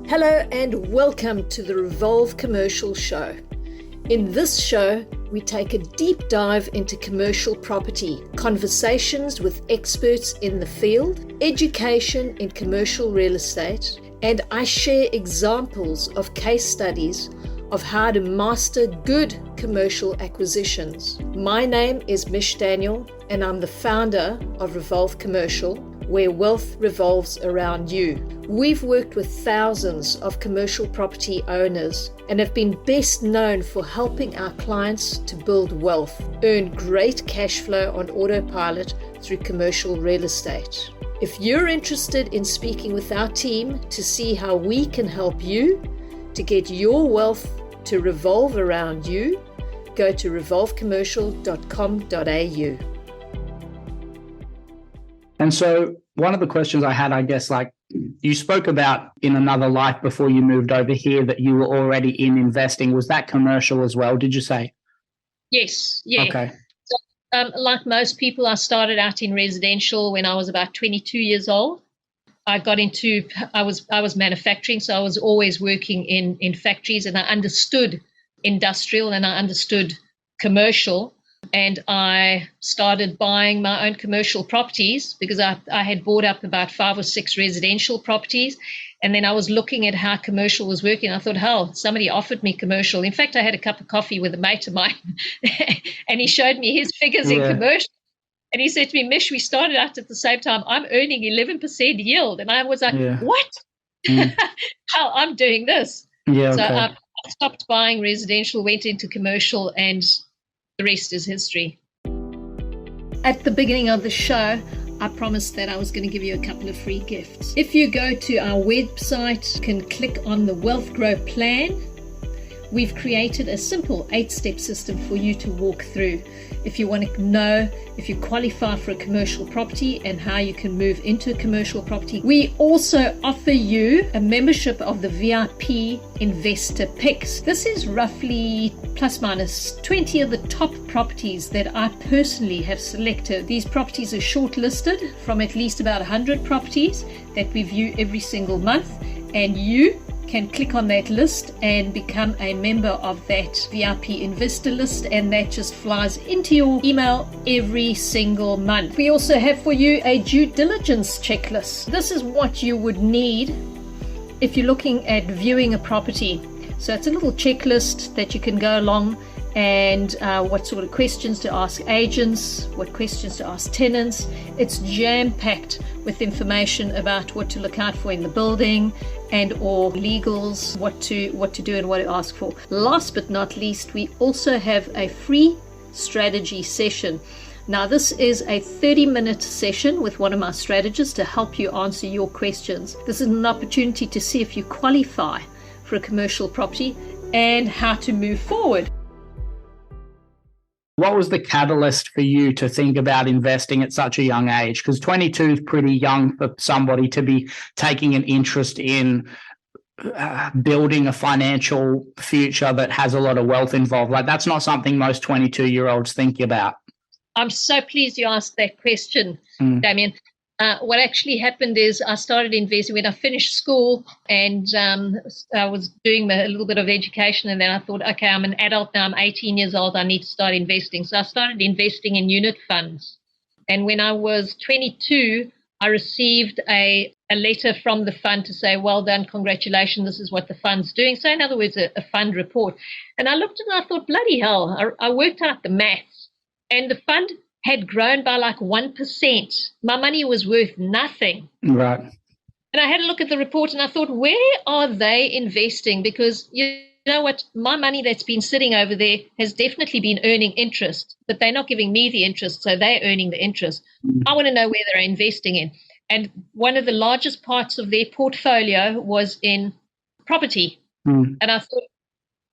Hello and welcome to the Revolve Commercial Show. In this show, we take a deep dive into commercial property, conversations with experts in the field, education in commercial real estate, and I share examples of case studies of how to master good commercial acquisitions. My name is Mish Daniel, and I'm the founder of Revolve Commercial, where wealth revolves around you. We've worked with thousands of commercial property owners and have been best known for helping our clients to build wealth, earn great cash flow on autopilot through commercial real estate. If you're interested in speaking with our team to see how we can help you to get your wealth to revolve around you, go to revolvecommercial.com.au. And so one of the questions I had, I guess, like you spoke about in another life before you moved over here that you were already in investing. Was that commercial as well, did you say? Yes. Yeah. Okay. So, like most people, I started out in residential when I was about 22 years old. I was manufacturing, so I was always working in factories, and I understood industrial and I understood commercial. And I started buying my own commercial properties because I had bought up about 5 or 6 residential properties. And then I was looking at how commercial was working. I thought, hell, somebody offered me commercial. In fact, I had a cup of coffee with a mate of mine and he showed me his figures in commercial. And he said to me, Mish, we started out at the same time. I'm earning 11% yield. And I was like, what? How I'm doing this. Yeah, so okay. I stopped buying residential, went into commercial, and the rest is history. At the beginning of the show, I promised that I was going to give you a couple of free gifts. If you go to our website, you can click on the Wealth Grow Plan. We've created a simple 8-step system for you to walk through. If you want to know if you qualify for a commercial property and how you can move into a commercial property. We also offer you a membership of the VIP Investor Picks. This is roughly plus minus 20 of the top properties that I personally have selected. These properties are shortlisted from at least about 100 properties that we view every single month, and you can click on that list and become a member of that VIP investor list, and that just flies into your email every single month. We also have for you a due diligence checklist. This is what you would need if you're looking at viewing a property. So it's a little checklist that you can go along and what sort of questions to ask agents, what questions to ask tenants. It's jam-packed with information about what to look out for in the building and or legals, what to do and what to ask for. Last but not least, we also have a free strategy session. Now, this is a 30-minute session with one of my strategists to help you answer your questions. This is an opportunity to see if you qualify for a commercial property and how to move forward. What was the catalyst for you to think about investing at such a young age? Because 22 is pretty young for somebody to be taking an interest in building a financial future that has a lot of wealth involved. Like, that's not something most 22-year-olds think about. I'm so pleased you asked that question, Damien. What actually happened is I started investing when I finished school, and I was doing a little bit of education, and then I thought, okay, I'm an adult now, I'm 18 years old, I need to start investing. So I started investing in unit funds. And when I was 22, I received a letter from the fund to say, well done, congratulations, this is what the fund's doing. So in other words, a fund report. And I looked and I thought, bloody hell, I worked out the maths, and the fund had grown by like 1%. My money was worth nothing. Right. And I had a look at the report and I thought, where are they investing? Because you know what? My money that's been sitting over there has definitely been earning interest, but they're not giving me the interest, so they're earning the interest. I want to know where they're investing in. And one of the largest parts of their portfolio was in property. And I thought,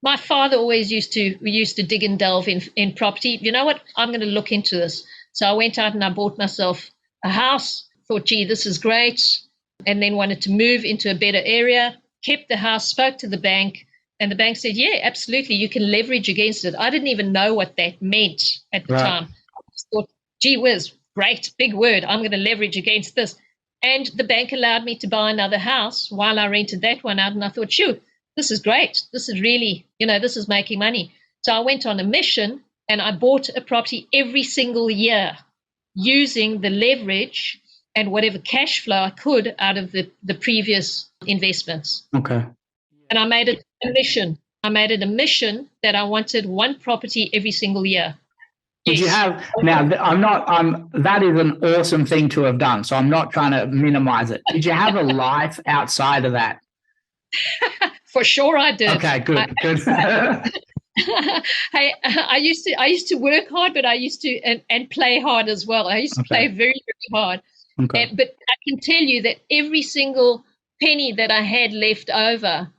my father always used to dig and delve in property. You know what? I'm going to look into this. So I went out and I bought myself a house, thought, gee, this is great, and then wanted to move into a better area, kept the house, spoke to the bank, and the bank said, yeah, absolutely, you can leverage against it. I didn't even know what that meant at the time. I just thought, gee whiz, great, big word, I'm going to leverage against this. And the bank allowed me to buy another house while I rented that one out. And I thought, shoo, this is great. This is really, this is making money. So I went on a mission and I bought a property every single year using the leverage and whatever cash flow I could out of the previous investments. Okay. And I made it a mission. I made it a mission that I wanted one property every single year. Did you have, now that is an awesome thing to have done. So I'm not trying to minimize it. Did you have a life outside of that? For sure I did. Okay, good. Hey, I used to work hard, but I used to and play hard as well. I used to play very, very hard. Okay. But I can tell you that every single penny that I had left over,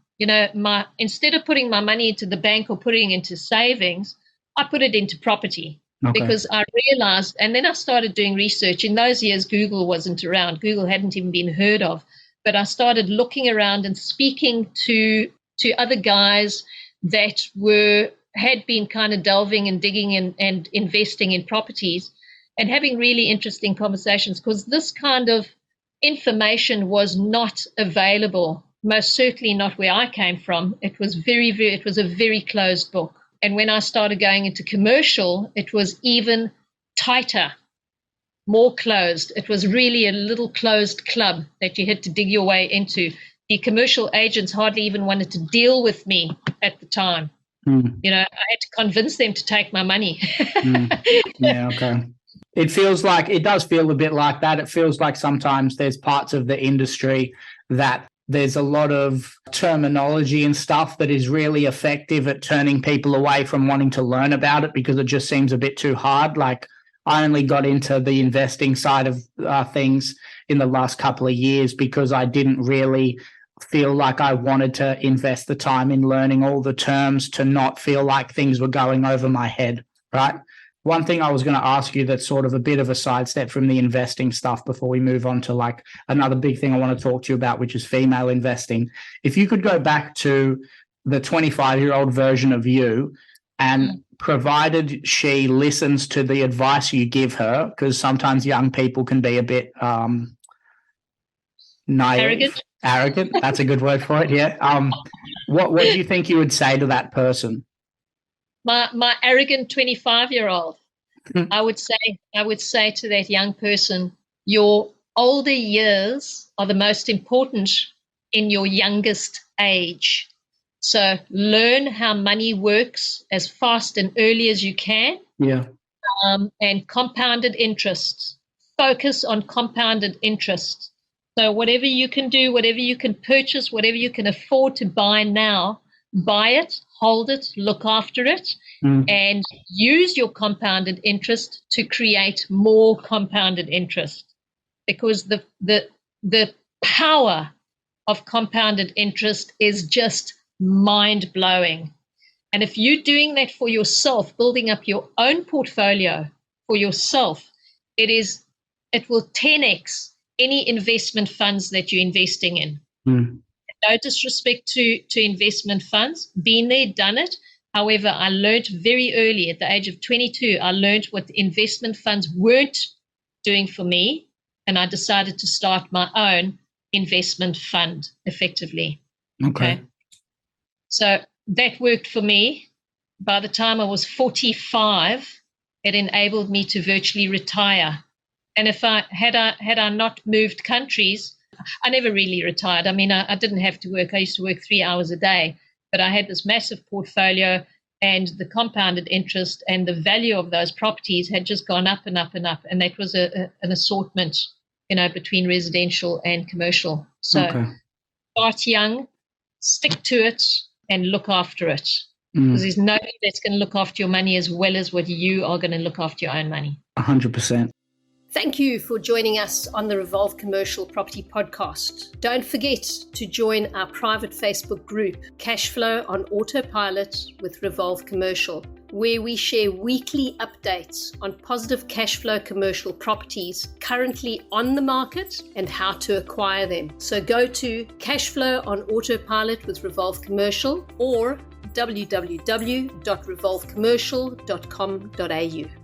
instead of putting my money into the bank or putting it into savings, I put it into property. Okay. Because I realized, and then I started doing research. In those years, Google wasn't around. Google hadn't even been heard of. But I started looking around and speaking to other guys that had been kind of delving and digging and investing in properties and having really interesting conversations, because this kind of information was not available, most certainly not where I came from. It was it was a very closed book. And when I started going into commercial, it was even tighter, more closed. It was really a little closed club that you had to dig your way into. The commercial agents hardly even wanted to deal with me at the time. I had to convince them to take my money. Yeah, okay. It does feel a bit like that. It feels like sometimes there's parts of the industry that there's a lot of terminology and stuff that is really effective at turning people away from wanting to learn about it because it just seems a bit too hard. Like, I only got into the investing side of things in the last couple of years because I didn't really feel like I wanted to invest the time in learning all the terms to not feel like things were going over my head, right? One thing I was going to ask you that's sort of a bit of a sidestep from the investing stuff before we move on to like another big thing I want to talk to you about, which is female investing. If you could go back to the 25-year-old version of you, and provided she listens to the advice you give her, because sometimes young people can be a bit naive. Arrogant. That's a good word for it. Yeah. What do you think you would say to that person? My arrogant 25-year-old, I would say to that young person, your older years are the most important in your youngest age. So learn how money works as fast and early as you can. Yeah. And compounded interest. Focus on compounded interest. So whatever you can do, whatever you can purchase, whatever you can afford to buy now, buy it, hold it, look after it, and use your compounded interest to create more compounded interest. Because the power of compounded interest is just mind-blowing. And if you're doing that for yourself, building up your own portfolio for yourself, it will 10x any investment funds that you're investing in. No disrespect to investment funds, been there, done it. However, I learned very early, at the age of 22, I learned what the investment funds weren't doing for me, and I decided to start my own investment fund effectively. Okay. So that worked for me. By the time I was 45, it enabled me to virtually retire. And if had I not moved countries, I never really retired. I mean, I didn't have to work. I used to work 3 hours a day, but I had this massive portfolio, and the compounded interest and the value of those properties had just gone up and up and up. And that was an assortment, between residential and commercial. So start young, stick to it, and look after it. Because there's nobody that's going to look after your money as well as what you are going to look after your own money. 100%. Thank you for joining us on the Revolve Commercial Property Podcast. Don't forget to join our private Facebook group, Cashflow on Autopilot with Revolve Commercial, where we share weekly updates on positive cash flow commercial properties currently on the market and how to acquire them. So go to Cashflow on Autopilot with Revolve Commercial or www.revolvecommercial.com.au.